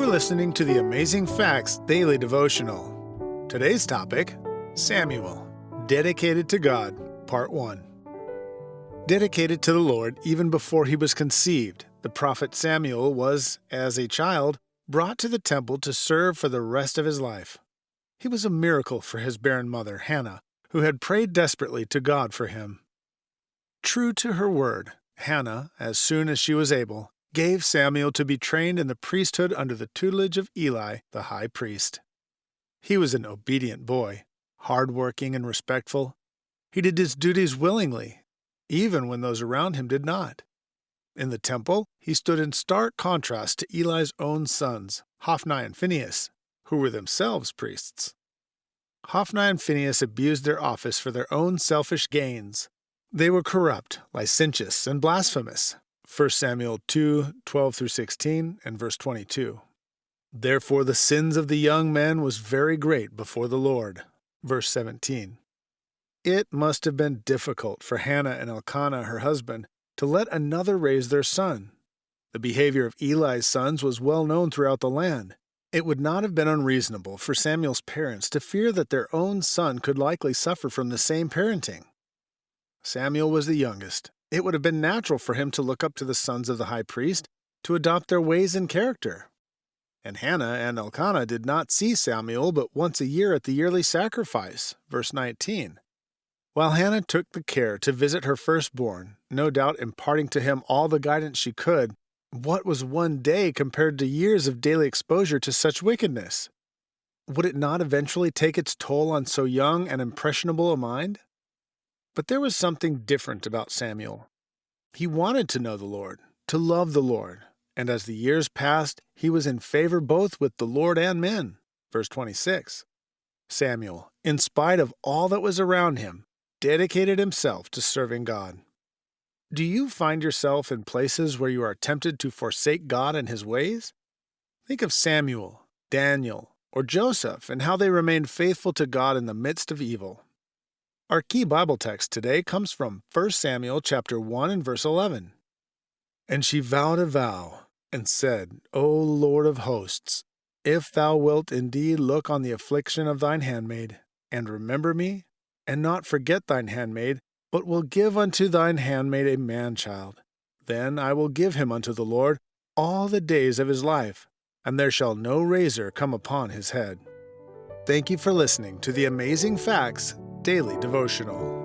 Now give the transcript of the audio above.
You're listening to the Amazing Facts Daily Devotional. Today's topic, Samuel, dedicated to God, Part 1. Dedicated to the Lord even before he was conceived, the prophet Samuel was, as a child, brought to the temple to serve for the rest of his life. He was a miracle for his barren mother, Hannah, who had prayed desperately to God for him. True to her word, Hannah, as soon as she was able, gave Samuel to be trained in the priesthood under the tutelage of Eli, the high priest. He was an obedient boy, hard-working and respectful. He did his duties willingly, even when those around him did not. In the temple, he stood in stark contrast to Eli's own sons, Hophni and Phinehas, who were themselves priests. Hophni and Phinehas abused their office for their own selfish gains. They were corrupt, licentious, and blasphemous. 1 Samuel 2:12-16 and verse 22. Therefore the sins of the young men was very great before the Lord. Verse 17. It must have been difficult for Hannah and Elkanah, her husband, to let another raise their son. The behavior of Eli's sons was well known throughout the land. It would not have been unreasonable for Samuel's parents to fear that their own son could likely suffer from the same parenting. Samuel was the youngest. It would have been natural for him to look up to the sons of the high priest, to adopt their ways and character. And Hannah and Elkanah did not see Samuel but once a year at the yearly sacrifice, verse 19. While Hannah took the care to visit her firstborn, no doubt imparting to him all the guidance she could, what was one day compared to years of daily exposure to such wickedness? Would it not eventually take its toll on so young and impressionable a mind? But there was something different about Samuel. He wanted to know the Lord, to love the Lord, and as the years passed, he was in favor both with the Lord and men. Verse 26. Samuel, in spite of all that was around him, dedicated himself to serving God. Do you find yourself in places where you are tempted to forsake God and his ways? Think of Samuel, Daniel, or Joseph and how they remained faithful to God in the midst of evil. Our key Bible text today comes from 1 Samuel chapter 1 and verse 11. And she vowed a vow, and said, O Lord of hosts, if thou wilt indeed look on the affliction of thine handmaid, and remember me, and not forget thine handmaid, but will give unto thine handmaid a man-child, then I will give him unto the Lord all the days of his life, and there shall no razor come upon his head. Thank you for listening to the Amazing Facts Daily Devotional.